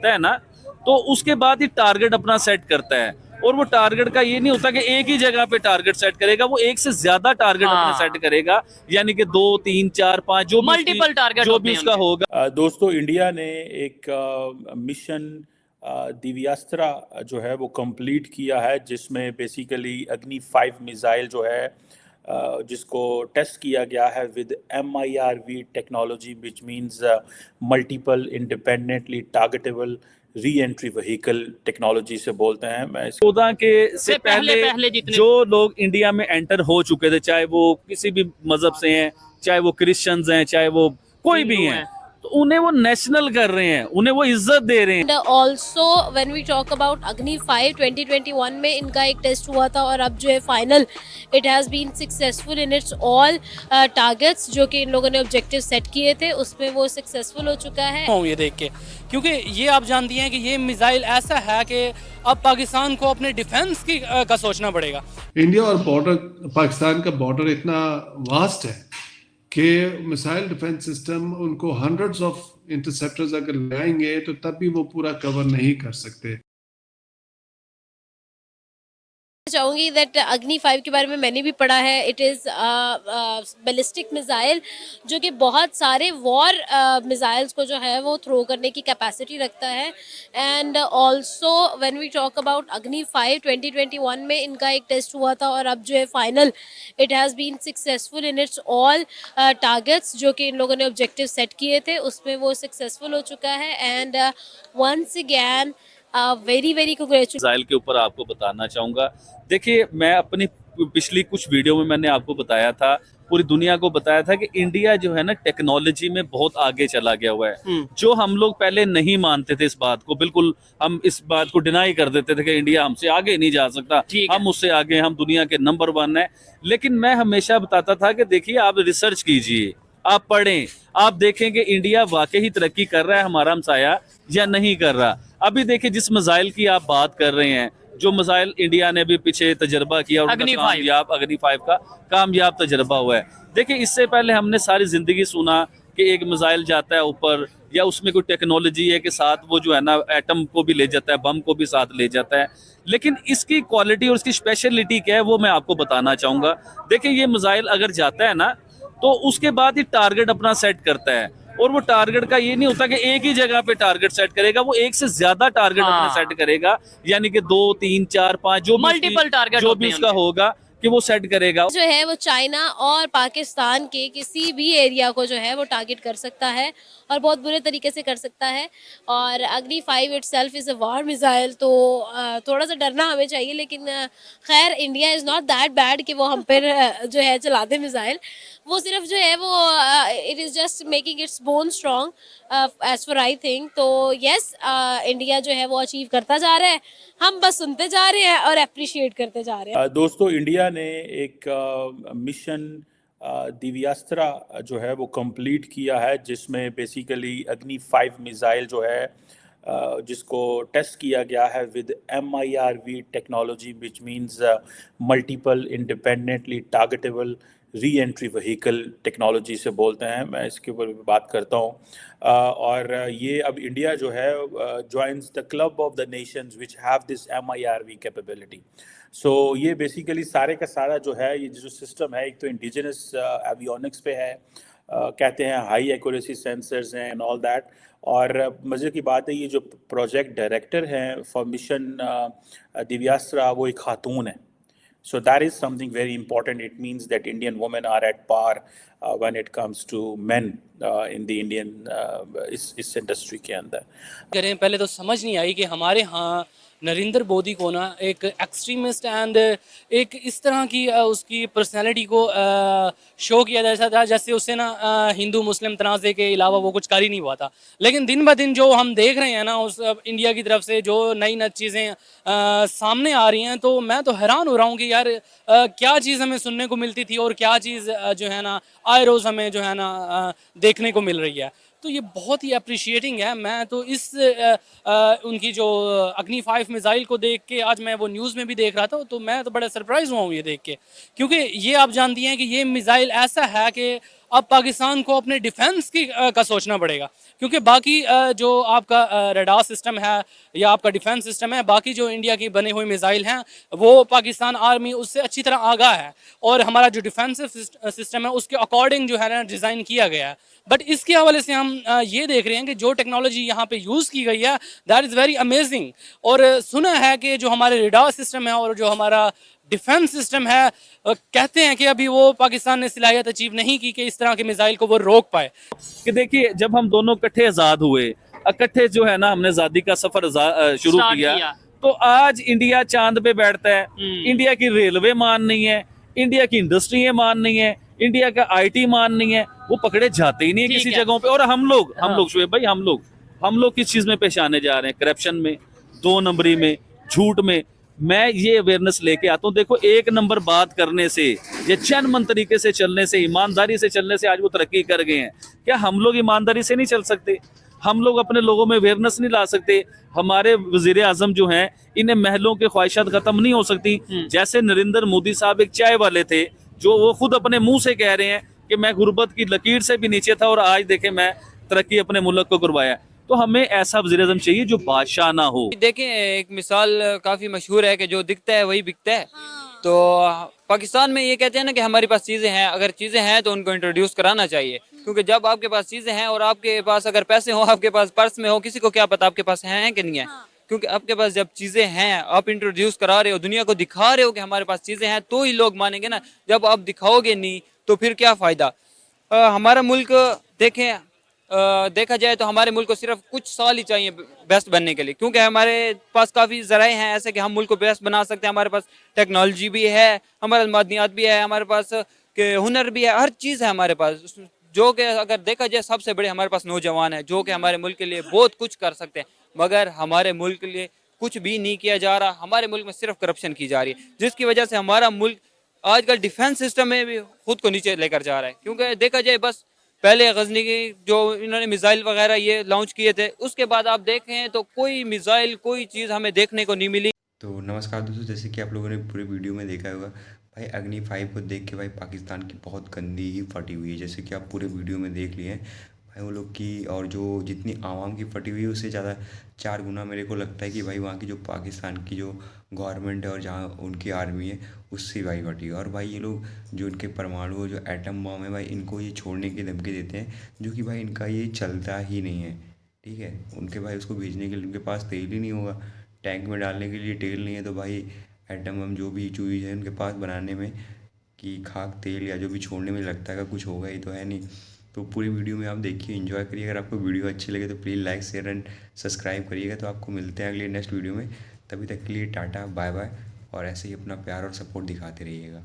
जाता है ना, तो उसके बाद ही टारगेट अपना सेट करता है। और वो टारगेट का ये नहीं होता कि एक ही जगह पे टारगेट सेट करेगा, वो एक से ज्यादा टारगेट अपने सेट करेगा, यानी कि 2 3 4 5 जो मल्टीपल टारगेट जो भी उसका होगा। दोस्तों, इंडिया ने एक मिशन दिव्यास्त्रा जो है वो कंप्लीट किया है, जिसमें बेसिकली अग्नि 5 मिसाइल जो है जिसको टेस्ट किया गया है with MIRV technology, which means multiple independently targetable re entry vehicle technology से बोलते हैं। मैं 14 के से पहले जो लोग इंडिया में एंटर हो चुके थे, चाहे वो किसी भी मजहब से हैं, चाहे वो क्रिश्चियंस हैं, चाहे वो कोई भी हैं, तो उन्हें वो नेशनल कर रहे हैं, उन्हें वो इज्जत दे रहे हैं। And also when we talk about Agni 5 2021 में इनका एक टेस्ट हुआ था और अब जो है final it has been successful in its all targets, जो कि इन लोगों ने ऑब्जेक्टिव सेट किए थे उसमें वो सक्सेसफुल हो चुका है। ये देख के, क्योंकि ये आप जानती हैं कि ये मिसाइल ऐसा है कि अब पाकिस्तान को अपने डिफेंस की का सोचना पड़ेगा। इंडिया और बॉर्डर, पाकिस्तान का बॉर्डर इतना वास्ट है कि मिसाइल डिफेंस सिस्टम उनको हंड्रेड्स ऑफ इंटरसेप्टर्स अगर लगाएंगे तो तब भी वो पूरा कवर नहीं कर सकते। चाहूंगी दैट अग्नि 5 के बारे में मैंने भी पढ़ा है। इट इज़ बैलिस्टिक मिसाइल जो कि बहुत सारे वॉर मिसाइल्स को जो है वो थ्रो करने की कैपेसिटी रखता है। And also when we talk about Agni 5 2021 में इनका एक टेस्ट हुआ था और अब जो है final it has been successful in its all targets, जो कि इन लोगों ने ऑब्जेक्टिव सेट किए थे उसमें वो सक्सेसफुल हो चुका है। And once again very very congratulation. Missile के ऊपर आपको बताना चाहूँगा, देखिए मैं अपनी पिछली कुछ वीडियो में मैंने आपको बताया था, पूरी दुनिया को बताया था कि इंडिया जो है ना टेक्नोलॉजी में बहुत आगे चला गया हुआ है। जो हम लोग पहले नहीं मानते थे इस बात को, बिल्कुल हम इस बात को डिनाई कर देते थे कि इंडिया हमसे आगे नहीं जा सकता, हम उससे आगे, हम दुनिया के नंबर 1 है। लेकिन मैं हमेशा बताता था कि देखिए आप रिसर्च कीजिए, आप पढ़ें, आप देखें कि इंडिया वाकई ही तरक्की कर रहा है हमारा हमसाया या नहीं कर रहा। अभी देखिए जिस मिसाइल की आप बात कर रहे हैं, जो मिसाइल इंडिया ने भी पीछे तजर्बा किया और अग्नि 5 का कामयाब तजर्बा हुआ है। देखिए इससे पहले हमने सारी जिंदगी सुना कि एक मिसाइल जाता है ऊपर, या उसमें कोई टेक्नोलॉजी है कि साथ वो जो है ना एटम को भी ले जाता है, बम को भी साथ ले जाता है। लेकिन इसकी क्वालिटी और इसकी स्पेशलिटी क्या है वो मैं आपको बताना चाहूँगा। देखिए ये मिसाइल अगर जाता है ना, तो उसके बाद ही टारगेट अपना सेट करता है। और वो टारगेट का ये नहीं होता कि एक ही जगह पे टारगेट सेट करेगा, वो एक से ज्यादा टारगेट अपने सेट करेगा, यानी कि 2 3 4 5 जो मल्टीपल टारगेट जो भी उसका होगा कि वो सेट करेगा। जो है वो चाइना और पाकिस्तान के किसी भी एरिया को जो है वो टारगेट कर सकता है और बहुत बुरे तरीके से कर सकता है। और अग्नि 5 itself is a war missile, तो थोड़ा सा डरना हमें चाहिए। लेकिन खैर India is not that bad कि वो हम पर जो है चला दे मिसाइल। वो सिर्फ जो है वो it is just making its bone strong as for I think. तो यस इंडिया जो है वो अचीव करता जा रहा है, हम बस सुनते जा रहे हैं और अप्रिशिएट करते जा रहे हैं। दोस्तों, इंडिया ने एक मिशन दिव्यास्त्रा जो है वो कंप्लीट किया है, जिसमें बेसिकली अग्नि 5 मिसाइल जो है जिसको टेस्ट किया गया है with MIRV technology, which means multiple independently targetable re entry vehicle technology से बोलते हैं। मैं इसके ऊपर भी बात करता हूँ। और ये अब इंडिया जो है joins the club of the nations which have this MIRV capability. So ये बेसिकली सारे का सारा जो है ये जो सिस्टम है, एक तो इंडिजिनस एवियोनिक्स पे है, कहते हैं हाई एक्यूरेसी सेंसर्स हैं एंड ऑल दैट। और मज़े की बात है, ये जो प्रोजेक्ट डायरेक्टर हैं फॉर मिशन दिव्यास्त्रा वो एक खातून है। So that is something very important. It means that Indian women are at par when it comes to men in the Indian इस इंडस्ट्री के अंदर। करें पहले तो समझ नहीं आई कि हमारे यहाँ नरेंद्र मोदी को ना एक एक्सट्रीमिस्ट एंड एक इस तरह की उसकी पर्सनालिटी को शो किया जैसा था, जैसे उससे ना हिंदू मुस्लिम तनाज़े के अलावा वो कुछ कर ही नहीं हुआ था। लेकिन दिन ब दिन जो हम देख रहे हैं ना उस इंडिया की तरफ से जो नई नई चीज़ें सामने आ रही हैं, तो मैं तो हैरान हो रहा हूँ कि यार क्या चीज़ हमें सुनने को मिलती थी और क्या चीज़ जो है ना आए रोज़ हमें जो है ना देखने को मिल रही है। तो ये बहुत ही अप्रिशिएटिंग है। मैं तो इस उनकी जो अग्नि 5 मिसाइल को देख के, आज मैं वो न्यूज़ में भी देख रहा था, तो मैं तो बड़ा सरप्राइज़ हुआ हूँ ये देख के, क्योंकि ये आप जानती हैं कि ये मिसाइल ऐसा है कि अब पाकिस्तान को अपने डिफेंस का सोचना पड़ेगा, क्योंकि बाकी जो आपका रडार सिस्टम है या आपका डिफेंस सिस्टम है, बाकी जो इंडिया की बने हुए मिसाइल हैं वो पाकिस्तान आर्मी उससे अच्छी तरह आगाह है, और हमारा जो डिफेंसिव सिस्टम है उसके अकॉर्डिंग जो है ना डिज़ाइन किया गया है। बट इसके हवाले से हम ये देख रहे हैं कि जो टेक्नोलॉजी यहाँ पे यूज़ की गई है दैट इज़ वेरी अमेजिंग। और सुना है कि जो हमारे रडार सिस्टम है और जो हमारा डिफेंस सिस्टम है, कहते हैं कि अभी वो पाकिस्तान ने सलाहियत अचीव नहीं की कि इस तरह के मिसाइल को वो रोक पाए। कि देखिए, जब हम दोनों इकट्ठे आजाद हुए, इकट्ठे जो है ना हमने आजादी का सफर शुरू Start किया, किया। तो आज इंडिया चांद पे बैठता है। इंडिया की रेलवे मान नहीं है, इंडिया की इंडस्ट्री मान नहीं है, इंडिया का आईटी मान नहीं है, वो पकड़े जाते ही नहीं है ठीक किसी है। जगहों पे। और हम लोग शुएब भाई, हम लोग किस चीज में पेशाने जा रहे हैं? करप्शन में, 2 नंबरी में, झूठ में। मैं ये अवेयरनेस लेके आता हूँ। देखो, 1 नंबर बात करने से, ये चैनमन तरीके से चलने से, ईमानदारी से चलने से आज वो तरक्की कर गए हैं। क्या हम लोग ईमानदारी से नहीं चल सकते? हम लोग अपने लोगों में अवेयरनेस नहीं ला सकते? हमारे वजीर आजम जो हैं, इन्हें महलों की ख्वाहिशात खत्म नहीं हो सकती। जैसे नरेंद्र मोदी साहब एक चाय वाले थे, जो वो खुद अपने मुंह से कह रहे हैं कि मैं गुर्बत की लकीर से भी नीचे था और आज देखे मैं तरक्की अपने मुल्क को करवाया। तो हमें ऐसा वजीर आजम चाहिए जो बादशाह ना हो। देखें, एक मिसाल काफ़ी मशहूर है कि जो दिखता है वही बिकता है। तो पाकिस्तान में ये कहते हैं ना कि हमारे पास चीज़ें हैं, अगर चीज़ें हैं तो उनको इंट्रोड्यूस कराना चाहिए, क्योंकि जब आपके पास चीज़ें हैं और आपके पास अगर पैसे हो, आपके पास पर्स में हो, किसी को क्या पता आपके पास हैं कि नहीं है। क्योंकि आपके पास जब चीज़ें हैं, आप इंट्रोड्यूस करा रहे हो, दुनिया को दिखा रहे हो कि हमारे पास चीज़ें हैं, तो ही लोग मानेंगे ना। जब आप दिखाओगे नहीं तो फिर क्या फ़ायदा। हमारा मुल्क देखें, देखा जाए तो हमारे मुल्क को सिर्फ कुछ साल ही चाहिए बेस्ट बनने के लिए, क्योंकि हमारे पास काफ़ी ज़राए हैं ऐसे कि हम मुल्क को बेस्ट बना सकते हैं। हमारे पास टेक्नोलॉजी भी है, हमारे पास मादनियात भी है, हमारे पास के हुनर भी है, हर चीज़ है हमारे पास। जो कि अगर देखा जाए सबसे बड़े हमारे पास नौजवान है जो कि हमारे मुल्क के लिए बहुत कुछ कर सकते हैं, मगर हमारे मुल्क के लिए कुछ भी नहीं किया जा रहा। हमारे मुल्क में सिर्फ करप्शन की जा रही है, जिसकी वजह से हमारा मुल्क आजकल डिफेंस सिस्टम में भी खुद को नीचे लेकर जा रहा है। क्योंकि देखा जाए, बस पहले गजनी की जो इन्होंने मिसाइल वगैरह ये लॉन्च किए थे, उसके बाद आप देखें तो कोई मिसाइल, कोई चीज़ हमें देखने को नहीं मिली। तो नमस्कार दोस्तों, जैसे कि आप लोगों ने पूरे वीडियो में देखा होगा, भाई अग्नि 5 को देख के भाई पाकिस्तान की बहुत गंदी ही फटी हुई है। जैसे कि आप पूरे वीडियो में देख लिए हैं भाई, वो लोग की और जो जितनी आवाम की फटी हुई है उससे ज़्यादा 4 गुना मेरे को लगता है कि भाई वहाँ की जो पाकिस्तान की जो गवर्नमेंट है और जहाँ उनकी आर्मी है उससे भाई फटी है। और भाई ये लोग जो इनके परमाणु जो एटम बम है भाई, इनको ये छोड़ने की धमकी देते हैं, जो कि भाई इनका ये चलता ही नहीं है। ठीक है, उनके भाई उसको भेजने के लिए उनके पास तेल ही नहीं होगा, टैंक में डालने के लिए तेल नहीं है, तो भाई एटम बम जो भी चीज़ है उनके पास बनाने में कि खाक तेल या जो भी छोड़ने में लगता है कुछ होगा ही तो है नहीं। तो पूरी वीडियो में आप देखिए, एंजॉय करिए। अगर आपको वीडियो अच्छी लगे तो please like share and subscribe करिएगा। तो आपको मिलते हैं अगले नेक्स्ट वीडियो में, तभी तक के लिए टाटा बाय बाय, और ऐसे ही अपना प्यार और सपोर्ट दिखाते रहिएगा।